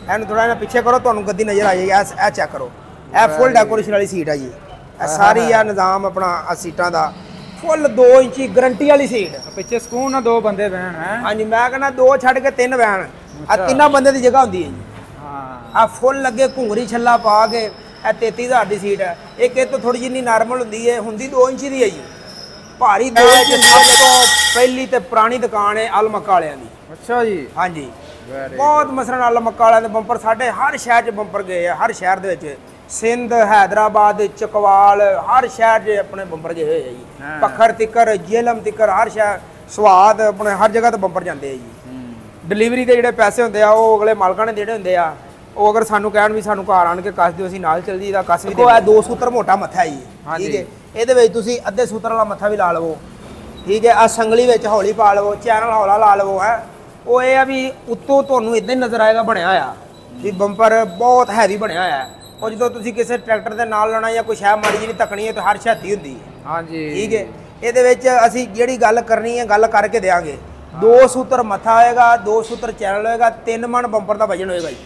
ਇਹਨੂੰ ਥੋੜਾ ਜਿਹਾ ਪਿੱਛੇ ਕਰੋ, ਤੁਹਾਨੂੰ ਗੱਡੀ ਨਜ਼ਰ ਆ ਜਾਏਗੀ। ਇਹ ਚੈੱਕ ਕਰੋ, ਇਹ ਫੁੱਲ ਡੈਕੋਰੇਸ਼ਨ ਵਾਲੀ ਸੀਟ ਹੈ ਜੀ। ਇਹ ਸਾਰੀ ਆ ਨਿਜ਼ਾਮ ਆਪਣਾ ਸੀਟਾਂ ਦਾ ਫੁੱਲ 2 ਇੰਚੀ ਗਰੰਟੀ ਵਾਲੀ ਸੀਟ। ਪਿੱਛੇ ਸਕੂਨ ਨਾਲ 2 ਬੰਦੇ ਬਹਿਣ ਹੈ। ਹਾਂਜੀ, ਮੈਂ ਕਹਿੰਦਾ 2 ਛੱਡ ਕੇ 3 ਬਹਿਣ। ਆ 3 ਬੰਦੇ ਦੀ ਜਗ੍ਹਾ ਹੁੰਦੀ ਹੈ ਜੀ। ਹਾਂ, ਆ ਫੁੱਲ ਲੱਗੇ ਘੁੰਗਰੀ ਛੱਲਾ ਪਾ ਕੇ ਇਹ 33,000 ਦੀ ਸੀਟ ਹੈ। ਇਹ ਤੋਂ ਥੋੜੀ ਜਿਹੀ ਨਾਰਮਲ ਹੁੰਦੀ ਹੈ, ਹੁੰਦੀ 2 ਇੰਚੀ ਦੀ ਹੈ ਜੀ। ਭਾਰੀ 2 ਇੰਚ ਸਭ ਤੋਂ ਪਹਿਲੀ ਤੇ ਪੁਰਾਣੀ ਦੁਕਾਨ ਹੈ ਅਲ ਮੱਕਾ ਵਾਲਿਆਂ ਦੀ। ਅੱਛਾ ਜੀ। ਹਾਂਜੀ, ਬਹੁਤ ਮਸਰਨ ਅਲ ਮੱਕਾ ਵਾਲਿਆਂ ਦੇ ਬੰਪਰ ਸਾਡੇ ਹਰ ਸ਼ਹਿਰ 'ਚ ਬੰਪਰ ਗਏ ਆ। ਹਰ ਸ਼ਹਿਰ ਦੇ ਵਿੱਚ ਸਿੰਧ, ਹੈਦਰਾਬਾਦ, ਚਕਵਾਲ, ਹਰ ਸ਼ਹਿਰ 'ਚ ਆਪਣੇ ਬੰਪਰ ਗਏ ਹੋਏ ਆ ਜੀ। ਪੱਖਰ ਤਿੱਕਰ, ਜੇਲਮ ਤਿੱਕਰ, ਹਰ ਸ਼ਹਿਰ ਸਵਾਦ ਆਪਣੇ ਹਰ ਜਗ੍ਹਾ ਤੇ ਬੰਪਰ ਜਾਂਦੇ ਆ ਜੀ। ਡਿਲੀਵਰੀ ਦੇ ਜਿਹੜੇ ਪੈਸੇ ਹੁੰਦੇ ਆ ਉਹ ਅਗਲੇ ਮਾਲਕਾਂ ਨੇ ਦੇਣੇ ਹੁੰਦੇ ਆ। ਉਹ ਅਗਰ ਸਾਨੂੰ ਕਹਿਣ ਵੀ ਸਾਨੂੰ ਘਰ ਆਣ ਕੇ ਕੱਸ ਦਿਓ, ਅਸੀਂ ਨਾਲ ਚੱਲ ਜੀਦਾ, ਕੱਸ ਵੀ ਦਿਓ। ਇਹ 2 ਸੂਤਰ ਮੋਟਾ ਮੱਥਾ ਜੀ, ਠੀਕ ਹੈ। ਇਹਦੇ ਵਿੱਚ ਤੁਸੀਂ ਅੱਧੇ ਸੂਤਰ ਵਾਲਾ ਮੱਥਾ ਵੀ ਲਾ ਲਵੋ, ਠੀਕ ਹੈ। ਆ ਸੰਗਲੀ ਵਿੱਚ ਹੌਲੀ ਪਾ ਲਵੋ, ਚੈਨਲ ਹੌਲਾ ਲਾ ਲਵੋ। ਹੈ ਉਹ ਇਹ ਆ ਵੀ ਉੱਤੋਂ ਤੁਹਾਨੂੰ ਇਦਾਂ ਹੀ ਨਜ਼ਰ ਆਏਗਾ ਬਣਿਆ ਹੋਇਆ ਵੀ ਬੰਪਰ ਬਹੁਤ ਹੈਵੀ ਬਣਿਆ ਹੋਇਆ। ਉਹ ਜਦੋਂ ਤੁਸੀਂ ਕਿਸੇ ਟਰੈਕਟਰ ਦੇ ਨਾਲ ਲਾਉਣਾ ਜਾਂ ਕੋਈ ਸ਼ੈ ਮਾੜੀ ਜਿਹੀ ਤੱਕਣੀ ਹੈ ਤਾਂ ਹਰ ਛਾਤੀ ਹੁੰਦੀ ਹੈ। ਹਾਂਜੀ, ਠੀਕ ਹੈ। ਇਹਦੇ ਵਿੱਚ ਅਸੀਂ ਜਿਹੜੀ ਗੱਲ ਕਰਨੀ ਹੈ ਗੱਲ ਕਰਕੇ ਦੇਵਾਂਗੇ। 2 ਸੂਤਰ ਮੱਥਾ ਹੋਏਗਾ, 2 ਸੂਤਰ ਚੈਨਲ ਹੋਏਗਾ, 3 ਮਣ ਬੰਪਰ ਦਾ ਵਜਨ ਹੋਏਗਾ ਜੀ।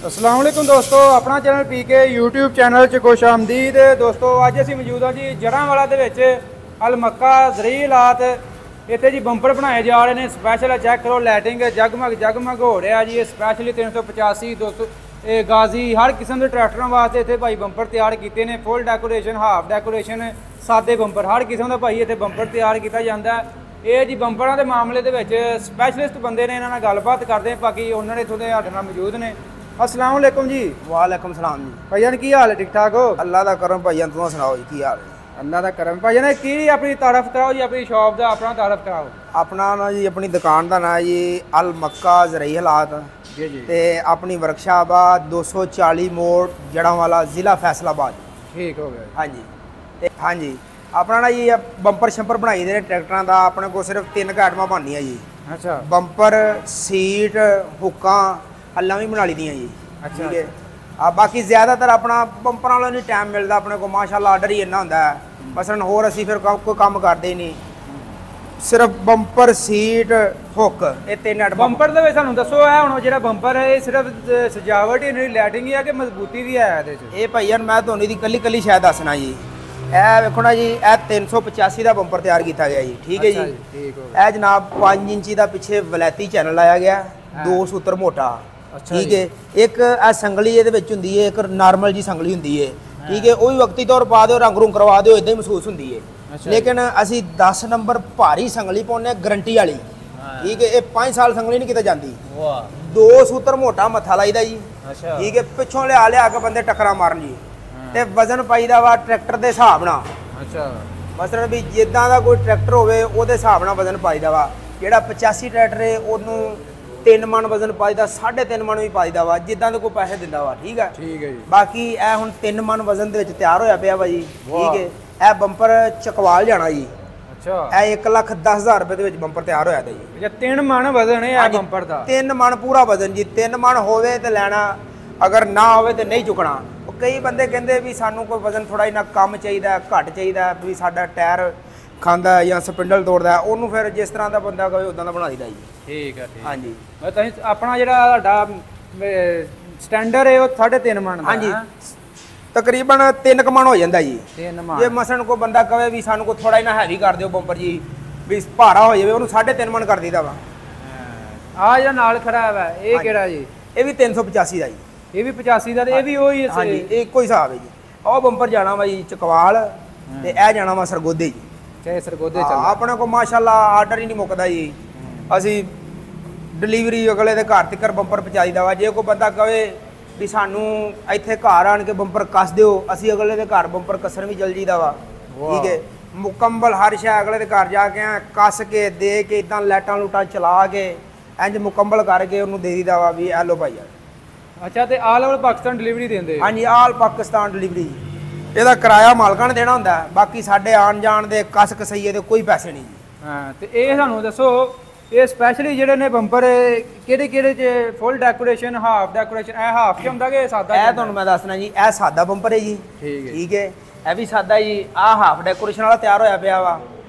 अस्सलाम वालेकुम दोस्तों, अपना चैनल पीके यूट्यूब चैनल च खुश आमदीद। दोस्तों अज असीं मौजूद हाँ जी जड़ांवाला दे विच अल मक्का ज़रीलात। इत्थे जी बंपर बनाए जा रहे हैं स्पैशल। चैक करो लाइटिंग जगमग जगमग हो रहा जी। स्पैशली 385 200 गाजी हर किस्म के ट्रैक्टरों वास्ते इत्थे भाई बंपर तैयार किए हैं। फुल डेकोरेशन, हाफ डेकोरेशन, सादे बंपर हर किस्म का भाई इत्थे बंपर तैयार किया जाता है। ये जी बंपरां दे मामले दे विच स्पैशलिस्ट बंदे ने, इन्हां नाल गलबात करदे हैं। बाकी उन्होंने इत्थों दे साडे नाल मौजूद ने। अस्सलाम वालेकुम जी। वालेकुम सलाम जी। भाईजान की हाल है? ठीक ठाक हो? अल्लाह दा करम। भाईजान तुम सुनाओ जी की हाल है? अल्लाह दा करम। भाईजान की अपनी तारफ कराओ जी, अपनी शॉप का अपना तारफ कराओ। अपना ना जी अपनी दुकान का नाम जी अल मक्का ज़रीलात जी जी। ते अपनी वर्कशॉप आ 240 मोड़ जड़ांवाला ज़िला फैसलाबाद। ठीक हो गया। हाँ जी, हाँ जी। अपना ना जी बंपर शंपर बनाई दे ट्रैक्टरों का अपने को सिर्फ 3 आइटमां बननियां जी। अच्छा। बंपर, सीट, हुक्कां हल्लां भी बना ली दियां जी। अच्छा, ठीक है। बाकी ज़्यादातर अपना बंपर वालों नहीं टाइम मिलता अपने को, माशाअल्लाह आर्डर ही इन्ना होंदा है। मसलन होर असीं फिर कोई काम करते ही नहीं, सिर्फ बंपर, सीट, हुक, ये 3 आइटम। बंपर दे विच सानूं दसो है हुण जिहड़ा बंपर है सिर्फ सजावट ही नहीं, लाइटिंग ही है कि मजबूती भी है इहदे च? ये भाईजान मैं तुहानूं दी कल्ली शायद दसना जी। ਇਹ ਵੇਖੋ ਨਾ ਜੀ, ਇਹ 385 ਦਾ ਬੰਪਰ ਤਿਆਰ ਕੀਤਾ ਗਿਆ ਜੀ। ਠੀਕ ਹੈ ਜੀ। ਠੀਕ ਹੋ ਗਿਆ। ਇਹ ਜਨਾਬ 5 ਇੰਚੀ ਦਾ ਪਿੱਛੇ ਵਲੈਤੀ ਚੈਨਲ ਆਇਆ ਗਿਆ, 2 ਸੂਤਰ ਮੋਟਾ। ਠੀਕ ਹੈ। ਇੱਕ ਇਹ ਸੰਗਲੀ ਇਹਦੇ ਵਿੱਚ ਹੁੰਦੀ ਹੈ, ਇੱਕ ਨਾਰਮਲ ਜੀ ਸੰਗਲੀ ਹੁੰਦੀ ਹੈ। ਠੀਕ ਹੈ। ਉਹ ਵੀ ਵਕਤੀ ਤੌਰ ਪਾ ਦਿਓ, ਰੰਗ ਰੁੰਗ ਕਰਵਾ ਦਿਓ, ਇਦਾਂ ਹੀ ਮਹਿਸੂਸ ਹੁੰਦੀ ਹੈ। ਲੇਕਿਨ ਅਸੀਂ 10 ਨੰਬਰ ਭਾਰੀ ਸੰਗਲੀ ਪਾਉਂਦੇ ਗਰੰਟੀ ਵਾਲੀ। ਠੀਕ ਹੈ। ਇਹ 5 ਸਾਲ ਸੰਗਲੀ ਨਹੀਂ ਕਿਤੇ ਜਾਂਦੀ। 2 ਸੂਤਰ ਮੋਟਾ ਮੱਥਾ ਲਾਈਦਾ ਜੀ। ਠੀਕ ਹੈ। ਪਿੱਛੋਂ ਲਿਆ ਕੇ ਬੰਦੇ ਟੱਕਰਾਂ ਮਾਰਨ ਜੀ। ਤੇ ਵਜ਼ਨ ਪਾਈਦਾ ਵਾ ਟਰੈਕਟਰ ਦੇ ਹਿਸਾਬ ਨਾਲ। ਅੱਛਾ। ਮਸਲਨ ਵੀ ਜਿੱਦਾਂ ਦਾ ਕੋਈ ਟਰੈਕਟਰ ਹੋਵੇ ਉਹਦੇ ਹਿਸਾਬ ਨਾਲ ਵਜ਼ਨ ਪਾਈਦਾ ਵਾ। ਜਿਹੜਾ 85 ਟਰੈਕਟਰ ਹੈ ਉਹਨੂੰ 3 ਮਣ ਵਜ਼ਨ ਪਾਈਦਾ, 3.5 ਮਣ ਵੀ ਪਾਈਦਾ ਵਾ, ਜਿੱਦਾਂ ਦੇ ਕੋਈ ਪੈਸੇ ਦਿੰਦਾ ਵਾ। ਠੀਕ ਹੈ। ਠੀਕ ਹੈ ਜੀ। ਬਾਕੀ ਇਹ ਹੁਣ 3 ਮਣ ਵਜ਼ਨ ਦੇ ਵਿੱਚ ਤਿਆਰ ਹੋਇਆ ਪਿਆ ਵਾ ਜੀ। ਠੀਕ ਹੈ। ਇਹ ਬੰਪਰ ਚਕਵਾਲ ਜਾਣਾ ਜੀ। ਅੱਛਾ। ਇਹ 1,10,000 ਰੁਪਏ ਦੇ ਵਿੱਚ ਬੰਪਰ ਤਿਆਰ ਹੋਇਆ ਜੀ। ਇਹ 3 ਮਣ ਵਜ਼ਨ ਹੈ ਬੰਪਰ ਦਾ? 3 ਮਣ ਪੂਰਾ ਵਜ਼ਨ ਜੀ। 3 ਮਣ ਹੋਵੇ ਤੇ ਲੈਣਾ, ਅਗਰ ਨਾ ਹੋਵੇ ਤੇ ਨਹੀਂ ਚੁੱਕਣਾ। ਕਈ ਬੰਦੇ ਕਹਿੰਦੇ ਵੀ ਸਾਨੂੰ ਕੋਈ ਵਜ਼ਨ ਥੋੜਾ ਜਿਹਾ ਕਮ ਚਾਹੀਦਾ, ਘੱਟ ਚਾਹੀਦਾ, ਵੀ ਸਾਡਾ ਟਾਇਰ ਖਾਂਦਾ ਜਾਂ ਸਪਿੰਡਲ ਤੋੜਦਾ, ਉਹਨੂੰ ਫਿਰ ਜਿਸ ਤਰ੍ਹਾਂ ਦਾ ਬੰਦਾ ਕਹੇ ਉਦਾਂ ਦਾ ਬਣਾ ਦਿੰਦਾ ਜੀ। ਠੀਕ ਹੈ। ਠੀਕ। ਹਾਂਜੀ। ਤੁਸੀਂ ਆਪਣਾ ਜਿਹੜਾ ਤੁਹਾਡਾ ਸਟੈਂਡਰਡ ਹੈ ਉਹ 3.5 ਮਣ ਦਾ? ਹਾਂਜੀ, ਤਕਰੀਬਨ 3 ਮਣ ਹੋ ਜਾਂਦਾ ਜੀ। 3 ਮਣ। ਜੇ ਮਸਲਨ ਕੋਈ ਬੰਦਾ ਕਹੇ ਵੀ ਸਾਨੂੰ ਕੋਈ ਥੋੜਾ ਜਿਹਾ ਹੈਵੀ ਕਰ ਦਿਓ ਬੰਪਰ ਜੀ, ਵੀ ਭਾਰਾ ਹੋ ਜਾਵੇ, ਉਹਨੂੰ 3.5 ਮਣ ਕਰ ਦਈਦਾ ਵਾ। ਆ ਜਿਹੜਾ ਨਾਲ ਖੜਾ ਹੈ ਇਹ ਕਿਹੜਾ ਜੀ? ਇਹ ਵੀ 385 ਦਾ ਜੀ। ਇਹ ਵੀ 85 ਦਾ ਤੇ ਇਹ ਵੀ ਉਹੀ? ਹਾਂਜੀ, ਇੱਕੋ ਹੀ ਹਿਸਾਬ ਹੈ ਜੀ। ਉਹ ਬੰਪਰ ਜਾਣਾ ਵਾ ਜੀ ਚਕਵਾਲ ਤੇ ਇਹ ਜਾਣਾ ਵਾ ਸਰਗੋਧੇ ਜੀ। ਚਾਹੇ ਸਰਗੋਧੇ ਚੱਲ। ਆਪਣੇ ਕੋਲ ਮਾਸ਼ਾਅੱਲਾ ਆਰਡਰ ਹੀ ਨਹੀਂ ਮੁੱਕਦਾ ਜੀ। ਅਸੀਂ ਡਿਲੀਵਰੀ ਅਗਲੇ ਦੇ ਘਰ ਤੱਕ ਬੰਪਰ ਪਹੁੰਚਾਈਦਾ ਵਾ। ਜੇ ਕੋਈ ਬੰਦਾ ਕਹੇ ਵੀ ਸਾਨੂੰ ਇੱਥੇ ਘਰ ਆਣ ਕੇ ਬੰਪਰ ਕੱਸ ਦਿਓ, ਅਸੀਂ ਅਗਲੇ ਦੇ ਘਰ ਬੰਪਰ ਕੱਸਣ ਵੀ ਚੱਲ ਜੀਦਾ ਵਾ। ਠੀਕ ਹੈ। ਮੁਕੰਮਲ ਹਰ ਸ਼ੈ ਅਗਲੇ ਦੇ ਘਰ ਜਾ ਕੇ ਕੱਸ ਕੇ ਦੇ ਕੇ ਇਦਾਂ ਲਾਈਟਾਂ ਲੂਟਾਂ ਚਲਾ ਕੇ ਇੰਜ ਮੁਕੰਮਲ ਕਰਕੇ ਉਹਨੂੰ ਦੇ ਦੀਦਾ ਵਾ ਵੀ ਐ ਲੋ ਭਾਈ। ਅੱਛਾ। ਤੇ ਆਲ ਓਵਰ ਪਾਕਿਸਤਾਨ ਡਿਲੀਵਰੀ ਦਿੰਦੇ? ਹਾਂਜੀ, ਆਲ ਪਾਕਿਸਤਾਨ ਡਿਲੀਵਰੀ। ਇਹਦਾ ਕਿਰਾਇਆ ਮਾਲਕਾਂ ਨੇ ਦੇਣਾ ਹੁੰਦਾ, ਬਾਕੀ ਸਾਡੇ ਆਣ ਜਾਣ ਦੇ ਕਸ ਕਸਈਏ ਦੇ ਕੋਈ ਪੈਸੇ ਨਹੀਂ ਜੀ। ਹਾਂ। ਤੇ ਇਹ ਸਾਨੂੰ ਦੱਸੋ, ਇਹ ਸਪੈਸ਼ਲੀ ਜਿਹੜੇ ਨੇ ਬੰਪਰ ਕਿਹੜੇ ਕਿਹੜੇ ਚ ਫੁੱਲ ਡੈਕੋਰੇਸ਼ਨ, ਹਾਫ ਡੈਕੋਰੇਸ਼ਨ? ਇਹ ਹਾਫ ਚ ਹੁੰਦਾ ਕਿ ਸਾਦਾ? ਇਹ ਤੁਹਾਨੂੰ ਮੈਂ ਦੱਸਣਾ ਜੀ, ਇਹ ਸਾਦਾ ਬੰਪਰ ਹੈ ਜੀ। ਠੀਕ ਹੈ। ਠੀਕ ਹੈ। ਇਹ ਵੀ ਸਾਦਾ ਜੀ। ਆਹ ਹਾਫ ਡੈਕੋਰੇਸ਼ਨ ਵਾਲਾ ਤਿਆਰ ਹੋਇਆ ਪਿਆ ਵਾ।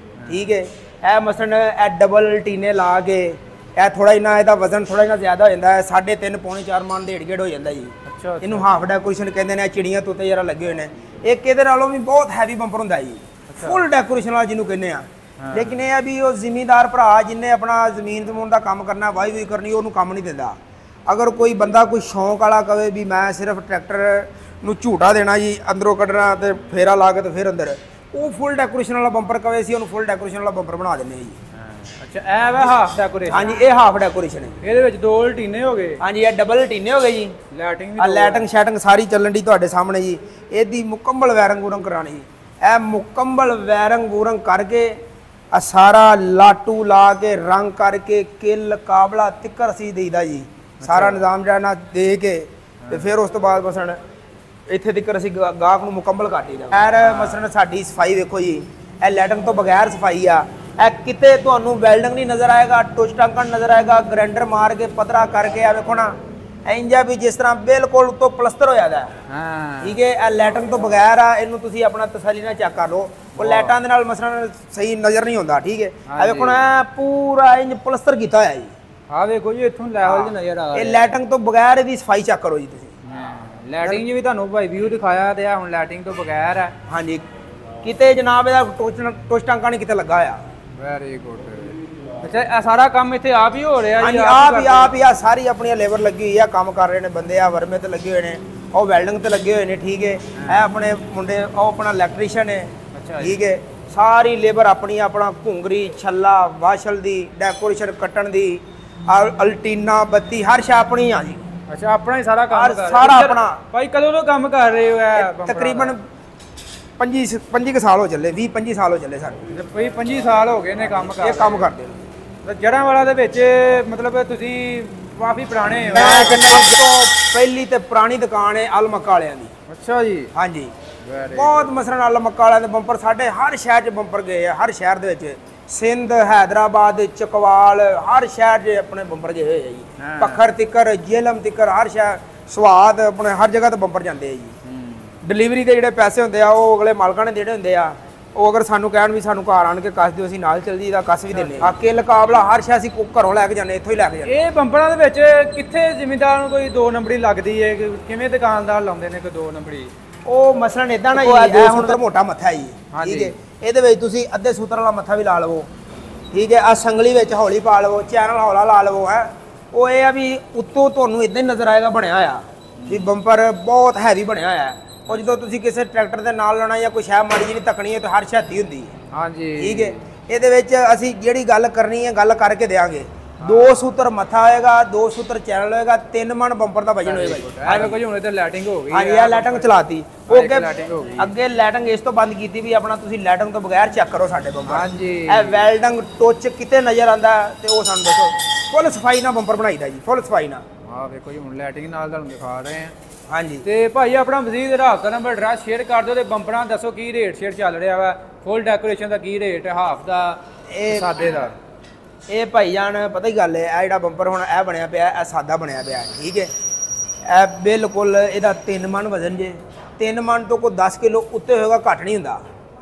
ਠੀਕ ਹੈ। ਇਹ ਮਸਲਨ ਇਹ ਡਬਲ ਟੀਨੇ ਲਾ ਕੇ ਇਹ ਥੋੜਾ ਇਨਾ ਇਹਦਾ ਵਜ਼ਨ ਥੋੜਾ ਇਨਾ ਜ਼ਿਆਦਾ ਹੋ ਜਾਂਦਾ ਹੈ 3.5 ਪੌਣੇ 4 ਮਣ ਦੇ ਢੇੜ ਹੋ ਜਾਂਦਾ ਜੀ। ਅੱਛਾ ਇਹਨੂੰ ਹਾਫ ਡੈਕੋਰੇਸ਼ਨ ਕਹਿੰਦੇ ਨੇ। ਚਿੜੀਆਂ ਤੋਤੇ ਜਰਾ ਲੱਗੇ ਹੋਏ ਨੇ। ਇੱਕ ਇਹਦੇ ਨਾਲੋਂ ਵੀ ਬਹੁਤ ਹੈਵੀ ਬੰਪਰ ਹੁੰਦਾ ਜੀ ਫੁੱਲ ਡੈਕੋਰੇਸ਼ਨ ਵਾਲਾ ਜਿਹਨੂੰ ਕਹਿੰਦੇ ਆ। ਲੇਕਿਨ ਇਹ ਆ ਵੀ ਉਹ ਜ਼ਿਮੀਂਦਾਰ ਭਰਾ ਜਿੰਨੇ ਆਪਣਾ ਜ਼ਮੀਨ ਜ਼ਮੂਨ ਦਾ ਕੰਮ ਕਰਨਾ ਵਾਹੀ ਵੀ ਕਰਨੀ ਉਹਨੂੰ ਕੰਮ ਨਹੀਂ ਦਿੰਦਾ। ਅਗਰ ਕੋਈ ਬੰਦਾ ਕੋਈ ਸ਼ੌਂਕ ਵਾਲਾ ਕਵੇ ਵੀ ਮੈਂ ਸਿਰਫ ਟਰੈਕਟਰ ਨੂੰ ਝੂਟਾ ਦੇਣਾ ਜੀ ਅੰਦਰੋਂ ਕੱਢਣਾ ਤੇ ਫੇਰਾ ਲਾ ਕੇ ਤੇ ਫਿਰ ਅੰਦਰ ਉਹ ਫੁੱਲ ਡੈਕੋਰੇਸ਼ਨ ਵਾਲਾ ਬੰਪਰ ਕਵੇ ਸੀ ਉਹਨੂੰ ਫੁੱਲ ਡੈਕੋਰੇਸ਼ਨ ਵਾਲਾ ਬੰਪਰ ਬਣਾ ਦਿੰਦੇ ਜੀ। ਅੱਛਾ ਇਹ ਵਾ ਹਾਫ ਡੈਕੋਰੇਸ਼ਨ। ਹਾਂਜੀ ਇਹ ਹਾਫ ਡੈਕੋਰੇਸ਼ਨ ਹੈ। ਇਹਦੇ ਵਿੱਚ 2 ਟੀਨੇ ਹੋ ਗਏ। ਹਾਂਜੀ ਇਹ ਡਬਲ ਟੀਨੇ ਹੋ ਗਏ ਜੀ। ਲਾਈਟਿੰਗ ਵੀ ਆ ਲਾਈਟਿੰਗ ਸ਼ੈਟਿੰਗ ਸਾਰੀ ਚੱਲਣ ਦੀ ਤੁਹਾਡੇ ਸਾਹਮਣੇ ਜੀ। ਇਹਦੀ ਮੁਕੰਮਲ ਵਾਇਰਿੰਗ ਵੂਰਿੰਗ ਕਰਾਣੀ ਜੀ। ਇਹ ਮੁਕੰਮਲ ਵਾਇਰਿੰਗ ਵੂਰਿੰਗ ਕਰਕੇ ਆ ਸਾਰਾ ਲਾਟੂ ਲਾ ਕੇ ਰੰਗ ਕਰਕੇ ਕਿੱਲ ਕਾਬਲਾ ਤਿੱਕਰ ਸੀ ਦੇਈਦਾ ਜੀ। ਸਾਰਾ ਨਿਜ਼ਾਮ ਜਾਣਾ ਦੇ ਕੇ ਤੇ ਫਿਰ ਉਸ ਤੋਂ ਬਾਅਦ ਮਸਣ ਇੱਥੇ ਤਿੱਕਰ ਅਸੀਂ ਗਾਹਕ ਨੂੰ ਮੁਕੰਮਲ ਕਰ ਦਈਦਾ। ਖੈਰ ਮਸਣ ਸਾਡੀ ਸਫਾਈ ਵੇਖੋ ਜੀ। ਇਹ ਲਾਈਟਿੰਗ ਤੋਂ ਬਗੈਰ ਸਫਾਈ ਆ। ਇਹ ਕਿਤੇ ਤੁਹਾਨੂੰ ਵੈਲਡਿੰਗ ਨਹੀਂ ਨਜ਼ਰ ਆਏਗਾ ਟੁੱਚ ਟਾਂਕਣ ਨਜ਼ਰ ਆਏਗਾ ਗ੍ਰੈਂਡਰ ਮਾਰ ਕੇ ਪਤਰਾ ਕਰਕੇ ਆ ਵੇਖੋ ਨਾ ਇੰਜਾ ਵੀ ਜਿਸ ਤਰ੍ਹਾਂ ਬਿਲਕੁਲ ਉੱਤੋਂ ਪਲਸਤਰ ਹੋ ਜਾਂਦਾ ਹੈ। ਠੀਕ ਹੈ ਇਹ ਲਾਈਟਿੰਗ ਤੋਂ ਬਗੈਰ ਆ। ਇਹਨੂੰ ਤੁਸੀਂ ਆਪਣਾ ਤਸੱਲੀ ਨਾਲ ਚੈੱਕ ਕਰ ਲਓ। ਉਹ ਲਾਈਟਾਂ ਦੇ ਨਾਲ ਮਸਲਾਂ ਸਹੀ ਨਜ਼ਰ ਨਹੀਂ ਆਉਂਦਾ। ਠੀਕ ਹੈ ਇਹ ਵੇਖੋ ਨਾ ਪੂਰਾ ਇੰਜ ਪਲਸਤਰ ਕੀਤਾ ਹੋਇਆ ਜੀ। ਆ ਵੇਖੋ ਜੀ ਇੱਥੋਂ ਲੈਵਲ 'ਚ ਨਜ਼ਰ ਆ ਰਿਹਾ। ਇਹ ਲਾਈਟਿੰਗ ਤੋਂ ਬਗੈਰ ਇਹਦੀ ਸਫਾਈ ਚੈੱਕ ਕਰੋ ਜੀ ਤੁਸੀਂ। ਲਾਈਟਿੰਗ 'ਚ ਵੀ ਤੁਹਾਨੂੰ ਭਾਈ ਵਿਊ ਦਿਖਾਇਆ ਤੇ ਆ ਹੁਣ ਲਾਈਟਿੰਗ ਤੋਂ ਬਗੈਰ ਹੈ। ਹਾਂਜੀ ਕਿਤੇ ਜਨਾਬ ਇਹਦਾ ਟੁੱਚ ਟਾਂਕਾ ਨਹੀਂ ਕਿਤੇ ਲੱਗਾ ਆ। Very good. ਅੱਛਾ ਇਹ ਸਾਰਾ ਕੰਮ ਇੱਥੇ ਆਪ ਹੀ ਹੋ ਰਿਹਾ ਜੀ? ਹਾਂਜੀ ਆਪ ਹੀ ਆ ਸਾਰੀ ਆਪਣੀਆਂ ਲੇਬਰ ਲੱਗੀ ਹੋਈ ਆ ਕੰਮ ਕਰ ਰਹੇ ਨੇ ਬੰਦੇ ਆ ਵਰਮੇ ਤੇ ਲੱਗੇ ਹੋਏ ਨੇ ਉਹ ਵੈਲਡਿੰਗ ਤੇ ਲੱਗੇ ਹੋਏ ਨੇ। ਠੀਕ ਹੈ ਇਹ ਆਪਣੇ ਮੁੰਡੇ ਉਹ ਆਪਣਾ ਇਲੈਕਟ੍ਰੀਸ਼ੀਅਨ ਹੈ। ਠੀਕ ਹੈ ਸਾਰੀ ਲੇਬਰ ਆਪਣੀ ਆਪਣਾ ਘੁੰਗਰੀ ਛੱਲਾ ਵਾਸ਼ਲ ਦੀ ਡੈਕੋਰੇਸ਼ਨ ਕੱਟਣ ਦੀ ਅਲਟੀਨਾ ਬੱਤੀ ਹਰ ਸ਼ਾ ਆਪਣੀ ਆ ਜੀ। ਅੱਛਾ ਆਪਣਾ ਹੀ ਸਾਰਾ ਕੰਮ ਕਰ ਰਹੇ ਸਾਰਾ ਆਪਣਾ। ਭਾਈ ਕਦੋਂ ਤੋਂ ਕੰਮ ਕਰ ਰਹੇ ਹੋ? ਇਹ ਤਕਰੀਬਨ 25 ਸਾਲ ਹੋ ਚੱਲੇ 20-25 ਸਾਲ ਹੋ ਚੱਲੇ ਸਾਡੇ। ਭਾਈ 25 ਸਾਲ ਹੋ ਗਏ ਨੇ ਕੰਮ ਕਰ ਇਹ ਕੰਮ ਕਰਦੇ ਨੇ। ਜੜ੍ਹਾਂ ਵਾਲਾ ਦੇ ਵਿੱਚ ਮਤਲਬ ਤੁਸੀਂ ਕਾਫੀ ਪੁਰਾਣੇ ਹੋ। ਮੈਂ ਕਹਿੰਦਾ ਸਭ ਤੋਂ ਪਹਿਲੀ ਤੇ ਪੁਰਾਣੀ ਦੁਕਾਨ ਹੈ ਅਲ ਮੱਕਾ ਵਾਲਿਆਂ ਦੀ। ਅੱਛਾ ਜੀ। ਹਾਂਜੀ ਬਹੁਤ ਮਸਰਨ ਅਲ ਮੱਕਾ ਵਾਲਿਆਂ ਦੇ ਬੰਪਰ ਸਾਡੇ ਹਰ ਸ਼ਹਿਰ 'ਚ ਬੰਪਰ ਗਏ ਆ। ਹਰ ਸ਼ਹਿਰ ਦੇ ਵਿੱਚ ਸਿੰਧ ਹੈਦਰਾਬਾਦ ਚਕਵਾਲ ਹਰ ਸ਼ਹਿਰ 'ਚ ਆਪਣੇ ਬੰਪਰ ਗਏ ਹੋਏ ਆ ਜੀ। ਪੱਖਰ ਤਿੱਕਰ ਜੇਲਮ ਤਿੱਕਰ ਹਰ ਸ਼ਹਿਰ ਸਵਾਦ ਆਪਣੇ ਹਰ ਜਗ੍ਹਾ ਤੇ ਬੰਪਰ ਜਾਂਦੇ ਆ ਜੀ। ਡਿਲੀਵਰੀ ਦੇ ਜਿਹੜੇ ਪੈਸੇ ਹੁੰਦੇ ਆ ਉਹ ਅਗਲੇ ਮਾਲਕਾਂ ਨੇ ਦੇਣੇ ਹੁੰਦੇ ਆ। ਉਹ ਅਗਰ ਸਾਨੂੰ ਕਹਿਣ ਵੀ ਸਾਨੂੰ ਘਰ ਆਣ ਕੇ ਕੱਸ ਦਿਓ ਅਸੀਂ ਨਾਲ ਚੱਲ ਜੀਦਾ ਕੱਸ ਵੀ ਦਿੰਦੇ ਆ। ਕਿੱਲ ਕਾਬਲਾ ਹਰ ਸ਼ੈ ਅਸੀਂ ਘਰੋਂ ਲੈ ਕੇ ਜਾਂਦੇ ਇੱਥੋਂ ਹੀ ਲੈ ਕੇ ਜਾਂਦੇ। ਇਹ ਬੰਪਰਾਂ ਦੇ ਵਿੱਚ ਕਿੱਥੇ ਜ਼ਿਮੀਂਦਾਰ ਨੂੰ ਕੋਈ 2 ਨੰਬਰੀ ਲੱਗਦੀ ਹੈ? ਕਿਵੇਂ ਦੁਕਾਨਦਾਰ ਲਾਉਂਦੇ ਨੇ ਕੋਈ 2 ਨੰਬਰੀ? ਉਹ ਮਸਲਨ ਇਦਾਂ ਨਾ ਜੀ ਇਹ ਹੁਣ ਤਾਂ ਮੋਟਾ ਮੱਥਾ ਜੀ। ਠੀਕ ਹੈ ਇਹਦੇ ਵਿੱਚ ਤੁਸੀਂ ਅੱਧੇ ਸੂਤਰ ਵਾਲਾ ਮੱਥਾ ਵੀ ਲਾ ਲਵੋ। ਠੀਕ ਹੈ ਆ ਸੰਗਲੀ ਵਿੱਚ ਹੌਲੀ ਪਾ ਲਵੋ ਚੈਨਲ ਹੌਲਾ ਲਾ ਲਵੋ ਹੈ। ਉਹ ਇਹ ਆ ਵੀ ਉੱਤੋਂ ਤੁਹਾਨੂੰ ਇਦਾਂ ਹੀ ਨਜ਼ਰ ਆਏਗਾ ਬਣਿਆ ਹੋਇਆ ਵੀ ਬੰਪਰ ਬਹੁਤ ਹੈਵੀ ਬਣਿਆ ਹੋਇਆ। ਉਹ ਜਦੋਂ ਤੁਸੀਂ ਕਿਸੇ ਟਰੈਕਟਰ ਦੇ ਨਾਲ ਲਾਉਣਾ ਜਾਂ ਕੋਈ ਸ਼ੈ ਮਾੜੀ ਜਿਹੀ ਤੱਕਣੀ ਹੈ ਤਾਂ ਹਰ ਛਾਤੀ ਹੁੰਦੀ ਹੈ। ਹਾਂਜੀ ਠੀਕ ਹੈ ਇਹਦੇ ਵਿੱਚ ਅਸੀਂ ਜਿਹੜੀ ਗੱਲ ਕਰਨੀ ਹੈ ਗੱਲ ਕਰਕੇ ਦੇਾਂਗੇ। 2 ਸੂਤਰ ਮੱਥਾ ਹੋਏਗਾ 2 ਸੂਤਰ ਚੈਨਲ ਹੋਏਗਾ 3 ਮਣ ਬੰਪਰ ਦਾ ਵਜਨ ਹੋਏਗਾ ਜੀ। ਐਵੇਂ ਕੁਝ ਹੁਣ ਇੱਧਰ ਲਾਈਟਿੰਗ ਹੋ ਗਈ। ਹਾਂਜੀ ਇਹ ਲਾਈਟਿੰਗ ਚਲਾਤੀ। ਉਹ ਅੱਗੇ ਲਾਈਟਿੰਗ ਇਸ ਤੋਂ ਬੰਦ ਕੀਤੀ ਵੀ ਆਪਣਾ ਤੁਸੀਂ ਲਾਈਟਿੰਗ ਤੋਂ ਬਗੈਰ ਚੈੱਕ ਕਰੋ ਸਾਡੇ ਬੰਪਰ। ਹਾਂਜੀ ਇਹ ਵੈਲਡਿੰਗ ਟੁੱਚ ਕਿਤੇ ਨਜ਼ਰ ਆਂਦਾ ਤੇ ਉਹ ਸਾਨੂੰ ਦੱਸੋ। ਫੁੱਲ ਸਫਾਈ ਨਾਲ ਬੰਪਰ ਬਣਾਈਦਾ ਜੀ ਫੁੱਲ ਸਫਾਈ ਨਾਲ। ਆਹ ਵੇਖੋ ਜੀ ਹੁਣ ਲਾਈਟਿੰਗ ਨਾਲ ਤੁਹਾਨੂੰ ਦਿਖਾ ਰਹੇ ਆ। ਹਾਂਜੀ ਤੇ ਭਾਈ ਆਪਣਾ ਮਜ਼ੀਦ ਰਾਬਤਾ ਨੰਬਰ ਐਡਰੈਸ ਸ਼ੇਅਰ ਕਰ ਦਿਓ ਤੇ ਬੰਪਰਾਂ ਦੱਸੋ ਕੀ ਰੇਟ ਸ਼ੇਅਰ ਚੱਲ ਰਿਹਾ ਵਾ। ਫੁੱਲ ਡੈਕੋਰੇਸ਼ਨ ਦਾ ਕੀ ਰੇਟ ਹਾਫ ਦਾ ਇਹ ਸਾਦੇ ਦਾ? ਇਹ ਭਾਈ ਜਾਨ ਪਤਾ ਹੀ ਗੱਲ ਹੈ ਇਹ ਜਿਹੜਾ ਬੰਪਰ ਹੁਣ ਇਹ ਬਣਿਆ ਪਿਆ ਇਹ ਸਾਦਾ ਬਣਿਆ ਪਿਆ। ਠੀਕ ਹੈ ਇਹ ਬਿਲਕੁਲ ਇਹਦਾ 3 ਮਣ ਵਜ਼ਨ ਜੇ 3 ਮਣ ਤੋਂ ਕੋਈ 10 ਕਿਲੋ ਉੱਤੇ ਹੋਏਗਾ ਘੱਟ ਨਹੀਂ ਹੁੰਦਾ।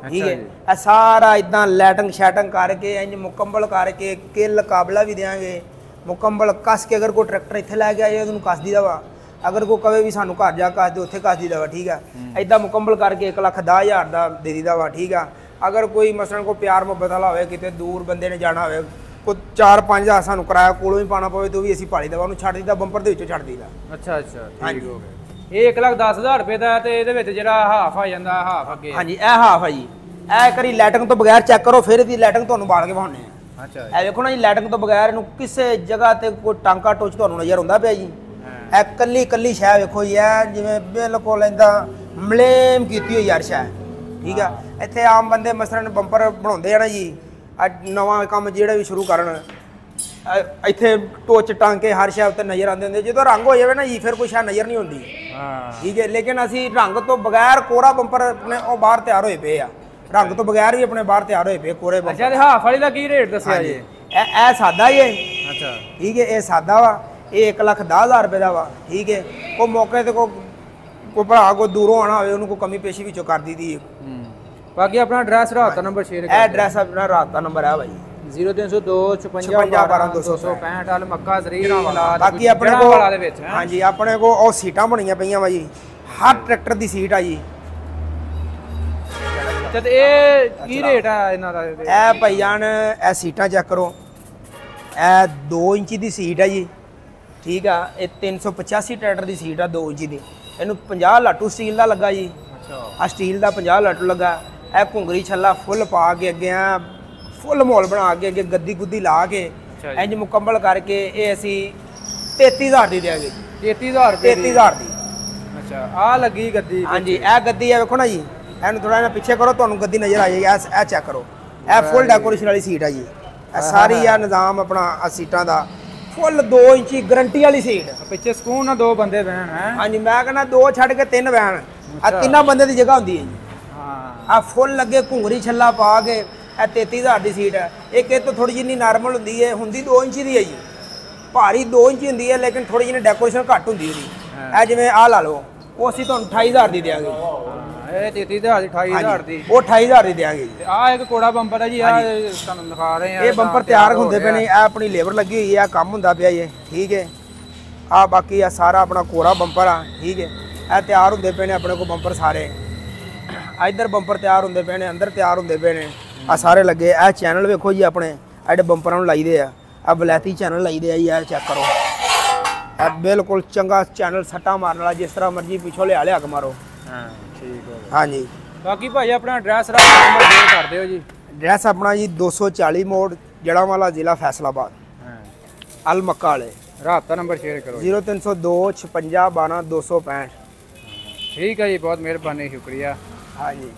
ਠੀਕ ਹੈ ਇਹ ਸਾਰਾ ਇਦਾਂ ਲਾਈਟਿੰਗ ਸ਼ੈਟਿੰਗ ਕਰਕੇ ਇੰਜ ਮੁਕੰਮਲ ਕਰਕੇ ਕਿੱਲ ਕਾਬਲਾ ਵੀ ਦੇਾਂਗੇ ਮੁਕੰਮਲ ਕੱਸ ਕੇ। ਅਗਰ ਕੋਈ ਟਰੈਕਟਰ ਇੱਥੇ ਲੈ ਕੇ ਆਏ ਉਹਨੂੰ ਕੱਸ ਦੀਦਾ ਵਾ। ਅਗਰ ਕੋਈ ਕਵੇ ਵੀ ਸਾਨੂੰ ਘਰ ਜਾ ਕੱਸ ਦੇ ਉੱਥੇ ਕੱਸ ਦੀਦਾ ਵਾ। ਠੀਕ ਆ ਇਦਾਂ ਮੁਕੰਮਲ ਕਰਕੇ 1,10,000 ਦਾ ਦੇ ਦੀਦਾ ਵਾ। ਠੀਕ ਆ ਅਗਰ ਕੋਈ ਮਸਲਨ ਕੋਈ ਪਿਆਰ ਮੁਹੱਬਤ ਵਾਲਾ ਹੋਵੇ ਕਿਤੇ ਦੂਰ ਬੰਦੇ ਨੇ ਜਾਣਾ ਹੋਵੇ ਕੋਈ 4-5 ਹਜ਼ਾਰ ਸਾਨੂੰ ਕਿਰਾਇਆ ਕੋਲੋਂ ਵੀ ਪਾਣਾ ਪਵੇ ਤਾਂ ਵੀ ਅਸੀਂ ਪਾਲੀ ਦੇਵਾ ਉਹਨੂੰ ਛੱਡ ਦੀਦਾ ਬੰਪਰ ਦੇ ਵਿੱਚੋਂ ਛੱਡ ਦੀਦਾ। ਅੱਛਾ ਠੀਕ ਹੋ ਗਿਆ। ਇਹ 1,10,000 ਰੁਪਏ ਦਾ ਤੇ ਇਹਦੇ ਵਿੱਚ ਜਿਹੜਾ ਹਾਫ ਆ ਜਾਂਦਾ ਹਾਫ ਅੱਗੇ। ਹਾਂਜੀ ਇਹ ਹਾਫ ਆ ਜੀ। ਇਹ ਕਰੀ ਲਾਈਟਿੰਗ ਤੋਂ ਬਗੈਰ ਚੈੱਕ ਕਰੋ ਫਿਰ ਇਹਦੀ ਲਾਈਟਿੰਗ ਤੁਹਾਨੂੰ ਬਾਲ ਕੇ ਵਿਖਾਉਂਦੇ ਆ। ਅੱਛਾ ਇਹ ਵੇਖੋ ਨਾ ਜੀ ਲਾਈਟਿੰਗ ਤੋਂ ਬਗੈਰ ਇਹਨੂੰ ਕਿਸੇ ਜਗ੍ਹਾ ਤੇ ਕੋਈ ਟਾਂਕਾ ਟੁੱਚ ਤੁਹਾਨੂੰ ਨਜ਼ਰ ਆਉਂਦਾ ਪਿਆ ਜੀ। ਇਹ ਕੱਲੀ ਸ਼ੈ ਵੇਖੋ ਜੀ ਇਹ ਜਿਵੇਂ ਬਿਲਕੁਲ ਇਹਦਾ ਮਲੇਮ ਕੀਤੀ ਹੋਈ ਯਾਰ ਸ਼ੈ। ਠੀਕ ਆ ਇੱਥੇ ਆਮ ਬੰਦੇ ਮਸਲਨ ਬੰਪਰ ਬਣਾਉਂਦੇ ਆ ਨਾ ਜੀ ਨਵਾਂ ਕੰਮ ਜਿਹੜਾ ਵੀ ਸ਼ੁਰੂ ਕਰਨ ਇੱਥੇ ਟੋਚ ਟਾਂਕੇ ਹਰ ਸ਼ੈ ਉੱਤੇ ਨਜ਼ਰ ਆਉਂਦੇ ਹੁੰਦੇ। ਜਦੋਂ ਰੰਗ ਹੋ ਜਾਵੇ ਨਾ ਜੀ ਫਿਰ ਕੋਈ ਸ਼ੈ ਨਜ਼ਰ ਨਹੀਂ ਆਉਂਦੀ। ਠੀਕ ਹੈ ਲੇਕਿਨ ਅਸੀਂ ਰੰਗ ਤੋਂ ਬਗੈਰ ਕੋਰਾ ਬੰਪਰ ਆਪਣੇ ਉਹ ਬਾਹਰ ਤਿਆਰ ਹੋਏ ਪਏ ਆ। ਰੰਗ ਤੋਂ ਬਗੈਰ ਵੀ ਆਪਣੇ ਬਾਹਰ ਤਿਆਰ ਹੋਏ ਪਏ ਕੋਰੇ ਬੰਪਰ। ਅੱਛਾ ਤੇ ਹਾਫ ਵਾਲੀ ਦਾ ਕੀ ਰੇਟ ਦੱਸਿਆ ਜੀ? ਇਹ ਸਾਦਾ ਹੀ ਹੈ। ਅੱਛਾ ਠੀਕ ਹੈ ਇਹ ਸਾਦਾ ਵਾ ਇਹ 1,10,000 ਰੁਪਏ ਦਾ ਵਾ। ਠੀਕ ਹੈ ਉਹ ਮੌਕੇ ਤੇ ਕੋਈ ਭਰਾ ਕੋਈ ਦੂਰੋਂ ਆਣਾ ਹੋਵੇ ਉਹਨੂੰ ਕੋਈ ਕਮੀ ਪੇਸ਼ੀ ਵਿੱਚੋਂ ਕਰ ਦਿੱਤੀ। ਬਾਕੀ ਆਪਣਾ ਐਡਰੈਸ ਰਾਬਤਾ ਨੰਬਰ ਸ਼ੇਅਰ ਕਰ। ਇਹ ਐਡਰੈਸ ਆਪਣਾ ਰਾਬਤਾ ਨੰਬਰ ਹੈ ਭਾਈ 0302 56 12 265 ਅਲ ਮੱਕਾ ਜ਼ਰੀਰ ਵਾਲਾ ਬਾਕੀ ਆਪਣੇ ਕੋਲ ਵਾਲਾ ਦੇ ਵਿੱਚ ਹੈ ਹਾਂਜੀ ਆਪਣੇ ਕੋਲ ਉਹ ਸੀਟਾਂ ਬਣੀਆਂ ਪਈਆਂ ਵਾ ਜੀ ਹਰ ਟਰੈਕਟਰ ਦੀ ਸੀਟ ਆ ਜੀ ਤੇ ਇਹ ਕੀ ਰੇਟ ਆ ਇਹਨਾਂ ਦਾ ਇਹ ਭਾਈ ਜਾਨ ਇਹ ਸੀਟਾਂ ਚੈੱਕ ਕਰੋ ਇਹ 2 ਇੰਚੀ ਦੀ ਸੀਟ ਆ ਜੀ ਠੀਕ ਆ ਇਹ 385 ਟਰੈਕਟਰ ਦੀ ਸੀਟ ਆ 2 ਇੰਚੀ ਦੀ ਇਹਨੂੰ 50 ਲਾਟੂ ਸਟੀਲ ਦਾ ਲੱਗਾ ਜੀ ਅੱਛਾ ਆ ਸਟੀਲ ਦਾ 50 ਲਾਟੂ ਲੱਗਾ ਇਹ ਘੁੰਗਰੀ ਛੱਲਾ ਫੁੱਲ ਪਾ ਕੇ ਅੱਗੇ ਆ ਫੁੱਲ ਮੋਲ ਬਣਾ ਕੇ ਅੱਗੇ ਗੱਦੀ ਗੁੱਦੀ ਲਾ ਕੇ ਇੰਜ ਮੁਕੰਮਲ ਕਰਕੇ ਇਹ ਅਸੀਂ 33000 ਦੀ ਦੇਾਂਗੇ 33000 ਰੁਪਏ 33000 ਦੀ ਅੱਛਾ ਆ ਲੱਗੀ ਗੱਦੀ ਹਾਂਜੀ ਇਹ ਗੱਦੀ ਆ ਵੇਖੋ ਨਾ ਜੀ ਇਹਨੂੰ ਥੋੜਾ ਜਿਹਾ ਪਿੱਛੇ ਕਰੋ ਤੁਹਾਨੂੰ ਗੱਦੀ ਨਜ਼ਰ ਆ ਜਾਏਗੀ ਇਹ ਚੈੱਕ ਕਰੋ ਇਹ ਫੁੱਲ ਡੈਕੋਰੇਸ਼ਨ ਵਾਲੀ ਸੀਟ ਆ ਜੀ ਇਹ ਸਾਰੀ ਆ ਨਿਜ਼ਾਮ ਆਪਣਾ ਆ ਸੀਟਾਂ ਦਾ ਫੁੱਲ 2 ਇੰਚੀ ਗਾਰੰਟੀ ਵਾਲੀ ਸੀਟ ਪਿੱਛੇ ਸਕੂਨ ਨਾਲ 2 ਬੰਦੇ ਬਹਿਣ ਹੈ ਹਾਂਜੀ ਮੈਂ ਕਹਿੰਦਾ 2 ਛੱਡ ਕੇ 3 ਬਹਿਣ ਆ 3 ਬੰਦੇ ਦੀ ਜਗ੍ਹਾ ਹੁੰਦੀ ਹੈ ਜੀ ਹਾਂ ਆ ਫੁੱਲ ਲੱਗੇ ਘੁੰਗਰੀ ਛੱਲਾ ਪਾ ਕੇ ਇਹ 33000 ਦੀ ਸੀਟ ਹੈ ਇੱਕ ਇਹ ਤੋਂ ਥੋੜੀ ਜਿਹੀ ਨਾਰਮਲ ਹੁੰਦੀ ਹੈ ਹੁੰਦੀ 2 ਇੰਚੀ ਦੀ ਹੈ ਜੀ ਭਾਰੀ 2 ਇੰਚੀ ਹੁੰਦੀ ਹੈ ਲੇਕਿਨ ਥੋੜੀ ਜਿਹੀ ਡੈਕੋਰੇਸ਼ਨ ਘੱਟ ਹੁੰਦੀ ਉਹਦੀ ਇਹ ਜਿਵੇਂ ਆ ਲਾ ਲਓ ਉਹ ਅਸੀਂ ਤੁਹਾਨੂੰ 28000 ਦੀ ਦੇਾਂਗੇ ਇਹ 33000 ਦੀ 28000 ਦੀ ਉਹ 28000 ਦੀ ਦੇਾਂਗੇ ਜੀ ਆ ਇੱਕ ਕੋੜਾ ਬੰਪਰ ਹੈ ਜੀ ਆ ਤੁਹਾਨੂੰ ਦਿਖਾ ਰਹੇ ਆ ਇਹ ਬੰਪਰ ਤਿਆਰ ਹੁੰਦੇ ਪਏ ਨੇ ਇਹ ਆਪਣੀ ਲੇਬਰ ਲੱਗੀ ਹੋਈ ਹੈ ਕੰਮ ਹੁੰਦਾ ਪਿਆ ਇਹ ਠੀਕ ਹੈ ਆ ਬਾਕੀ ਆ ਸਾਰਾ ਆਪਣਾ ਕੋਰਾ ਬੰਪਰ ਆ ਠੀਕ ਹੈ ਇਹ ਤਿਆਰ ਹੁੰਦੇ ਪਏ ਨੇ ਆਪਣੇ ਕੋਲ ਬੰਪਰ ਸਾਰੇ ਇੱਧਰ ਬੰਪਰ ਤਿਆਰ ਹੁੰਦੇ ਪਏ ਨੇ ਅੰਦਰ ਤਿਆਰ ਹੁੰਦੇ ਪਏ ਨੇ ਆ ਸਾਰੇ ਲੱਗੇ ਇਹ ਚੈਨਲ ਵੇਖੋ ਜੀ ਆਪਣੇ ਐਡੇ ਬੰਪਰਾਂ ਨੂੰ ਲਾਈਦੇ ਆ ਆ ਬਲੈਤੀ ਚੈਨਲ ਲਾਈਦੇ ਆ ਜੀ ਇਹ ਚੈੱਕ ਕਰੋ ਇਹ ਬਿਲਕੁਲ ਚੰਗਾ ਚੈਨਲ ਸੱਟਾ ਮਾਰਨ ਵਾਲਾ ਜਿਸ ਤਰ੍ਹਾਂ ਮਰਜ਼ੀ ਪਿੱਛੋਂ ਲਿਆ ਕੇ ਮਾਰੋ ਹਾਂ ਠੀਕ ਹੋ ਹਾਂਜੀ ਬਾਕੀ ਭਾਈ ਆਪਣਾ ਐਡਰੈਸ ਨੰਬਰ ਸ਼ੇਅਰ ਕਰ ਦਿਓ ਜੀ ਐਡਰੈਸ ਆਪਣਾ ਜੀ 240 ਮੋੜ ਜੜਾਂਵਾਲਾ ਜ਼ਿਲ੍ਹਾ ਫੈਸਲਾਬਾਦ ਹਾਂ ਅਲ ਮੱਕਾ ਵਾਲੇ ਰਾਬਤਾ ਨੰਬਰ ਸ਼ੇਅਰ ਕਰੋ 0302 56 12 265 ਠੀਕ ਹੈ ਜੀ ਬਹੁਤ ਮਿਹਰਬਾਨੀ ਸ਼ੁਕਰੀਆ ਹਾਂਜੀ